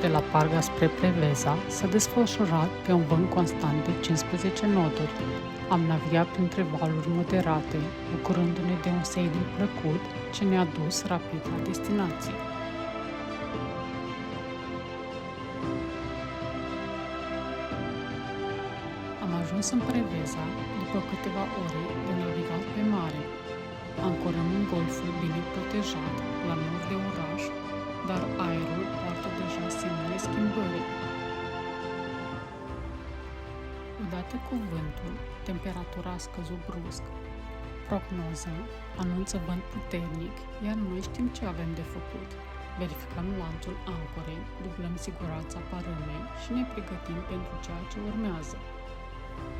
de la Parga spre Preveza s-a desfășurat pe un vânt constant de 15 noduri. Am navigat printre valuri moderate, bucurându-ne de un sailing plăcut ce ne-a dus rapid la destinație. Am ajuns în Preveza după câteva ore de navigat pe mare. Ancorăm în golful bine protejat, la nord de oraș, dar aerul poartă deja semnele schimbării. Odată cu vântul, temperatura a scăzut brusc. Prognoza anunță vânt puternic, iar noi știm ce avem de făcut. Verificăm lanțul ancorei, dublăm siguranța parâmei și ne pregătim pentru ceea ce urmează.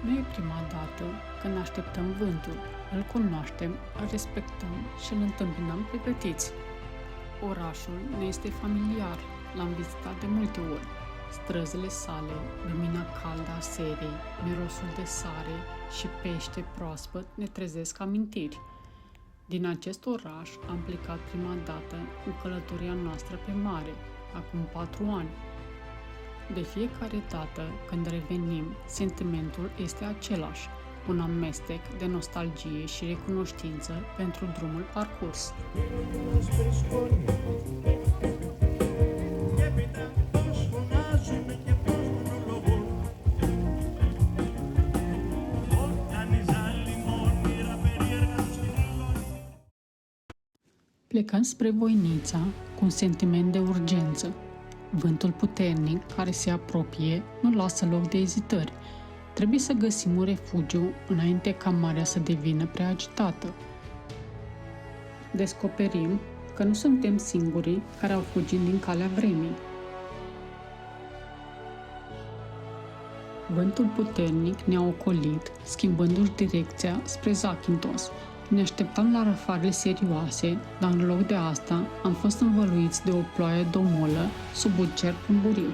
Nu e prima dată când așteptăm vântul, îl cunoaștem, îl respectăm și îl întâmpinăm pregătiți. Orașul ne este familiar, l-am vizitat de multe ori. Străzile sale, lumina caldă a serei, mirosul de sare și pește proaspăt ne trezesc amintiri. Din acest oraș am plecat prima dată în călătoria noastră pe mare, acum 4 ani. De fiecare dată când revenim, sentimentul este același, un amestec de nostalgie și recunoștință pentru drumul parcurs. Plecăm spre Voinița cu un sentiment de urgență. Vântul puternic care se apropie nu lasă loc de ezitări. Trebuie să găsim un refugiu înainte ca marea să devină prea agitată. Descoperim că nu suntem singurii care au fugit din calea vremii. Vântul puternic ne-a ocolit, schimbându-și direcția spre Zakynthos. Ne așteptam la răfarle serioase, dar în loc de asta am fost învăluiți de o ploaie domolă sub un cer pumburiu.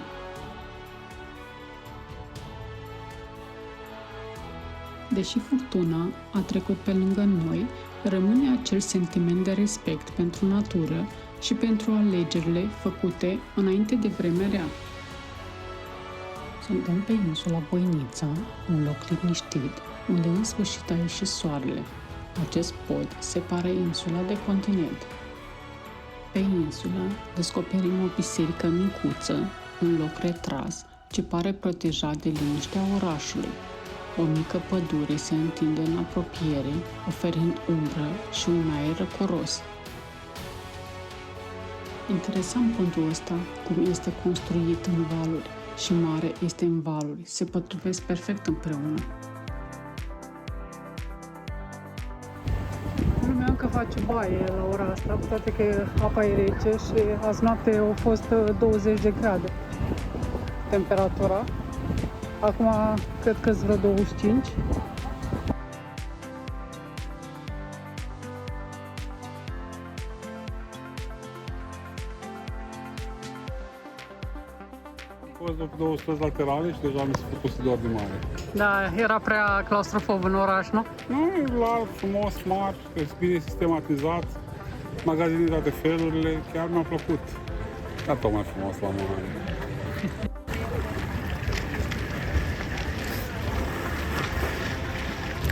Deși furtuna a trecut pe lângă noi, rămâne acel sentiment de respect pentru natură și pentru alegerile făcute înainte de vremea rea. Suntem pe insula Voinița, un loc liniștit, unde în sfârșit a ieșit soarele. Acest pod separă insula de continent. Pe insulă descoperim o biserică micuță, un loc retras, ce pare protejat de liniștea orașului. O mică pădure se întinde în apropiere, oferind umbră și un aer răcoros. Interesant podul ăsta, cum este construit în valuri și mare este în valuri, se potrivesc perfect împreună. Lumea încă face baie la ora asta, cu toate că apa e rece și azi noapte a fost 20 de grade temperatura. Acum cred că vreo 25. Am fost după 2 străzi laterale și deja mi s-a făcut să dorm de mare. Da, era prea claustrofob în oraș, nu? Nu, e larg, frumos, smart, e bine sistematizat, magazine de toate felurile, chiar mi-a plăcut. Dar tot mai frumos la mare.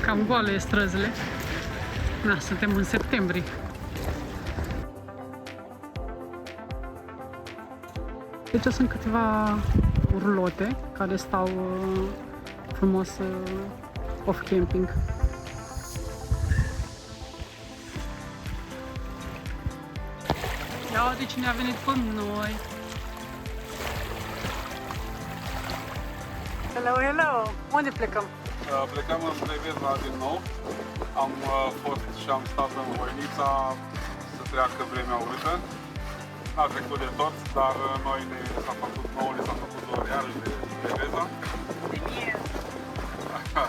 Cam goale e străzile. Da, suntem în septembrie. Deci sunt câteva urlote care stau frumos off-camping. Ia uite cine a venit pe noi! Hello, hello! Unde plecăm? Plecăm în Preveza din nou. Am fost și am stat în Voinița să treacă vremea urâtă. N-a trecut de tot, dar noi ne s-a făcut iarăși de Preveza. De miel. Așa.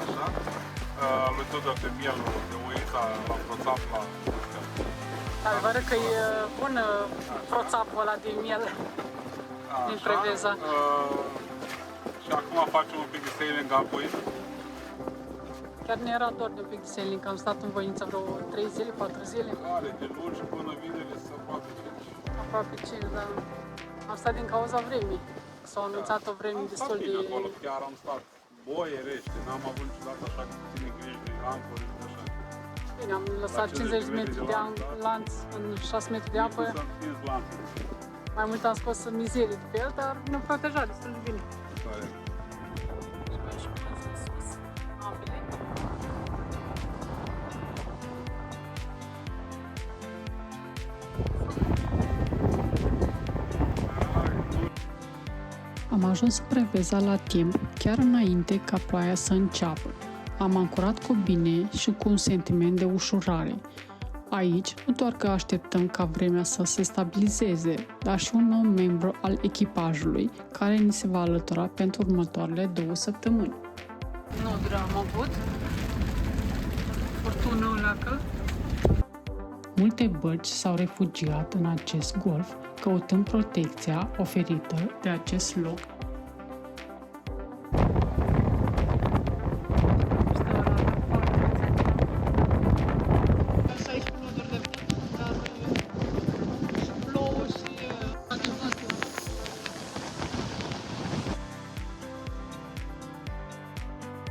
Lui Tudor de miel de Voinița l-am proțat la Adevărul că e bun proțapul ăla de miel din Preveza. Și acum facem un pic de sailing apoi. Chiar ne era dor de un pic de sailing, am stat în Voinița vreo 3 zile, 4 zile. Are de luni și până vineri să poate 5. Aproape 5, da. Asta din cauza vremii. S-au anunțat o vreme destul de... acolo, chiar am stat boie rește, n-am avut niciodată așa puține griji de ancori și așa. Bine, am lăsat 50 de metri de lanț în 6 metri de apă. Mai mult am scos mizerii de pe el, dar ne-a protejat destul de bine. Am ajuns să Preveza la timp, chiar înainte ca ploaia să înceapă. Am ancorat cu bine și cu un sentiment de ușurare. Aici, nu doar că așteptăm ca vremea să se stabilizeze, dar și un nou membru al echipajului, care ni se va alătura pentru următoarele 2 săptămâni. Noduri am avut. Furtună leacă. Multe bărci s-au refugiat în acest golf, căutând protecția oferită de acest loc.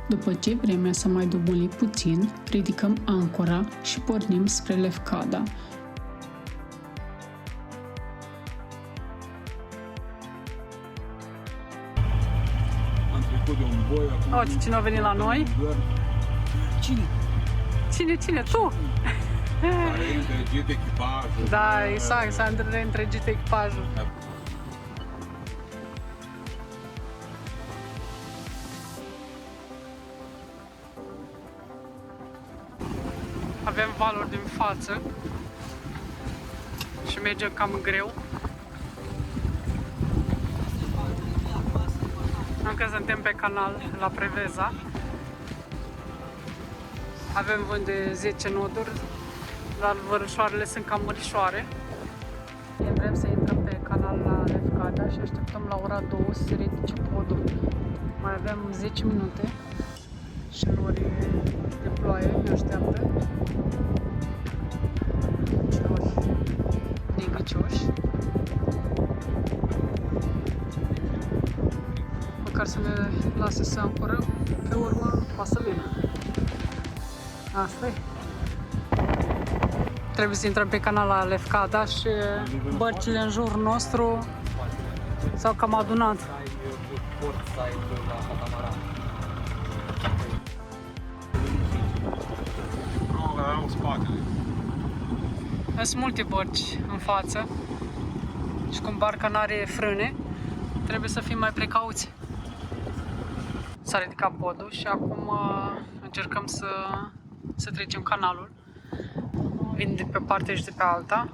După ce vremea s-a mai dobolit puțin, ridicăm ancora și pornim spre Lefkada. Am trecut de un boi, acum... Uite cine a venit la noi. Cine? Cine? Tu? S-a reîntregit echipajul. Da, exact, s-a reîntregit echipajul. Avem valuri din față și merge cam greu. Încă suntem pe canal la Preveza. Avem vânt de 10 noduri, dar vărășoarele sunt cam mărișoare. Vrem să intrăm pe canal la Lefkada și așteptăm la ora 2 să se ridice podul. Mai avem 10 minute și norii de ploaie ne așteaptă. Nori negăcioși. Măcar să ne lase să ancorăm, pe urmă poate să vină. Asta e. Trebuie să intrăm pe canal la Lefkada și bărcile în jurul nostru s-au cam adunat. Sunt multe bărci în față și cum barca n-are frâne, trebuie să fim mai precauți. S-a ridicat podul și acum încercăm să trecem canalul. Vin de pe parte și de pe alta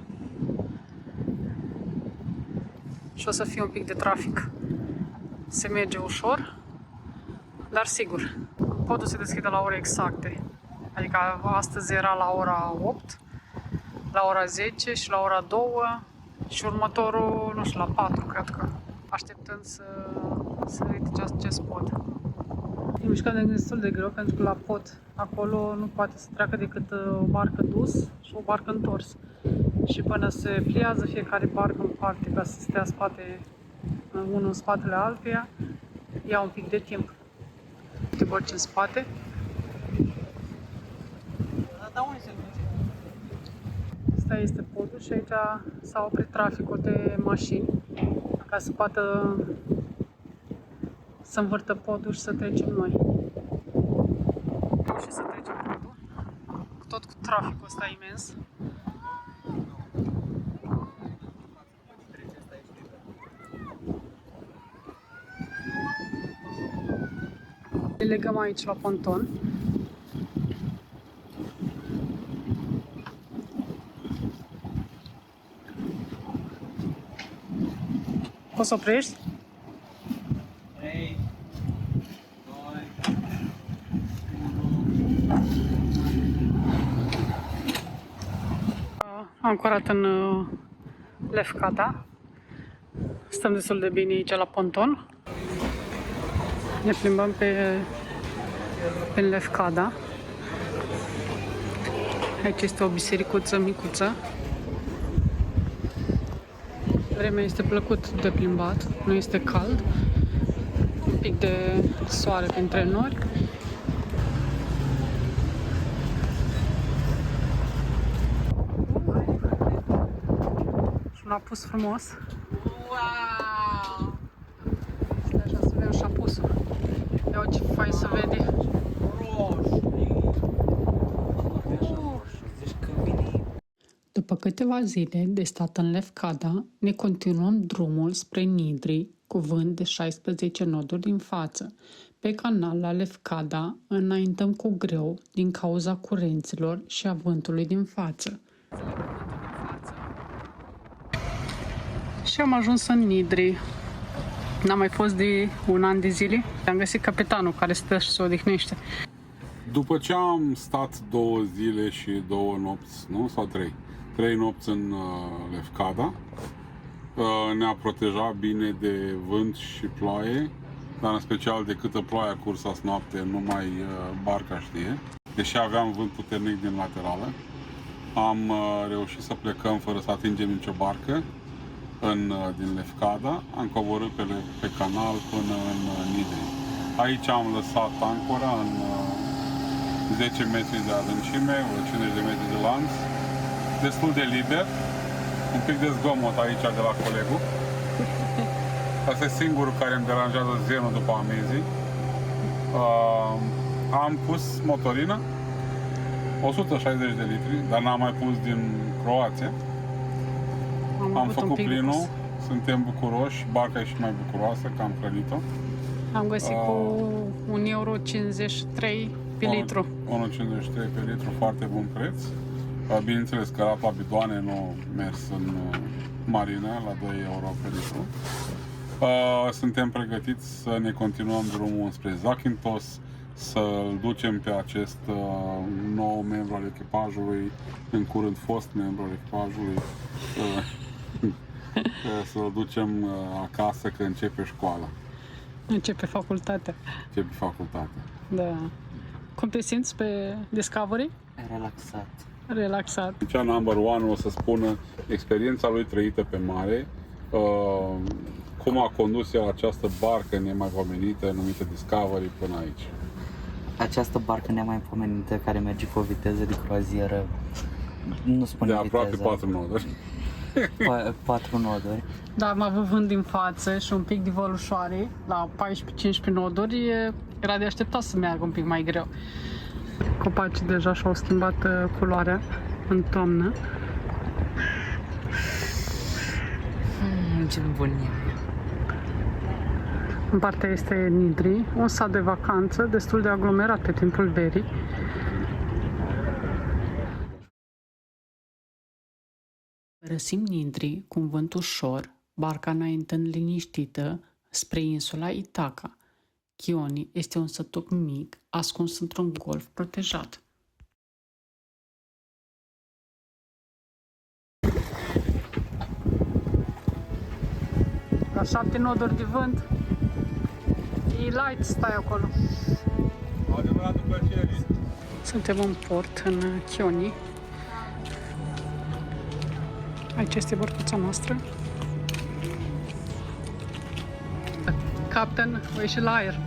și o să fie un pic de trafic. Se merge ușor, dar sigur. Podul se deschide la ore exacte. Adică astăzi era la ora 8, la ora 10 și la ora 2 și următorul, nu știu, la 4, cred că. Așteptând să ridice acest pod. E mișcarea destul de greu pentru că la pod acolo nu poate să treacă decât o barcă dus și o barcă întors. Și până se pliază fiecare barcă în parte ca să stea unul în spatele altuia, ia un pic de timp. Te bărci în spate. Asta este podul și aici s-a oprit traficul de mașini ca să poată să învârtă podul și să trecem noi. Și să trecem podul, tot cu traficul ăsta imens. Le legăm aici la ponton. Poți să oprești? Ancorat în Lefkada. Stăm destul de bine aici la ponton. Ne plimbăm pe Lefkada. Aici este o bisericuță micuță. Vremea este plăcut de plimbat, nu este cald, un pic de soare printre nori. Și un apus frumos. Wow! Stai așa să vedem și apusul. Ia ce fain să vede. După câteva zile de stat în Lefkada, ne continuăm drumul spre Nidri, cu vânt de 16 noduri din față. Pe canal la Lefkada înaintăm cu greu din cauza curenților și a vântului din față. Și am ajuns în Nidri. N-am mai fost de un an de zile. Am găsit capitanul care stă și se odihnește. După ce am stat 2 zile și 2 nopți, nu? Sau 3? 3 nopți în Lefkada. Ne-a protejat bine de vânt și ploaie, dar în special de câtă ploaie a curs azi noapte, numai barca știe. Deși aveam vânt puternic din laterală, am reușit să plecăm fără să atingem nicio barcă din Lefkada. Am coborât pe canal până în Nidri. Aici am lăsat ancora în 10 metri de adâncime, 50 de metri de lanț, destul de liber, un pic de zgomot aici de la colegul. Asta e singurul care îmi deranjează zenul după amizii. Am pus motorina, 160 de litri, dar n-am mai pus din Croația. Am făcut plinul, suntem bucuroși, barca e și mai bucuroasă că am hrănit-o. Am găsit cu €1,53 pe litru. 1,53 pe litru, foarte bun preț. Bineînțeles că rata bidoane nu mers în marină la 2 euro pe litru. Suntem pregătiți să ne continuăm drumul spre Zakynthos, să-l ducem pe acest nou membru al echipajului, în curând fost membru al echipajului, să-l ducem acasă că începe școala. Începe facultatea. Începe facultatea. Da. Cum te simți pe Discovery? Relaxat. Relaxat. Cea number one o să spună experiența lui trăită pe mare, cum a condus el această barcă nemaipomenită numită Discovery până aici. Această barcă nemaipomenită care merge cu o viteză de croazieră, nu spune de aproape viteza, 4 noduri. 4 noduri. Da, am avut vânt din față și un pic de vălușoare, la 14-15 noduri, era de așteptat să meargă un pic mai greu. Copacii deja și-au schimbat culoarea în toamnă. Ce bunie. În partea este Nidri, un sat de vacanță destul de aglomerat pe timpul verii. Părăsim Nidri cu un vânt ușor, barca înaintând liniștită spre insula Itaca. Chioni este un sătuc mic, ascuns într-un golf protejat. La 7 noduri de vânt, e light, stai acolo. Adevăratul plăcere. Suntem în port, în Chioni. Aici este bărcuța noastră. Captain, o ieși la aer.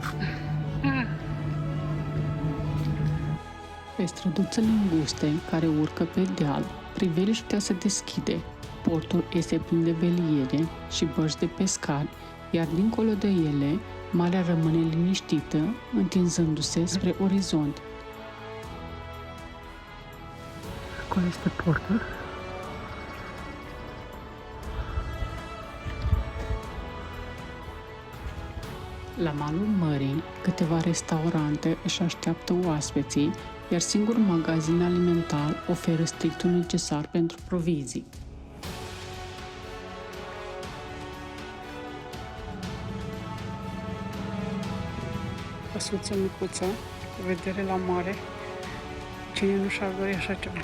Pe străduțele înguste care urcă pe deal, priveliștea se deschide. Portul este plin de veliere și bărci de pescari, iar dincolo de ele, marea rămâne liniștită, întinzându-se spre orizont. Acolo este portul. La malul mării, câteva restaurante își așteaptă oaspeții, iar singurul magazin alimentar oferă strictul necesar pentru provizii. Căsuță micuță, cu vedere la mare. Cine nu și-ar dori așa ceva?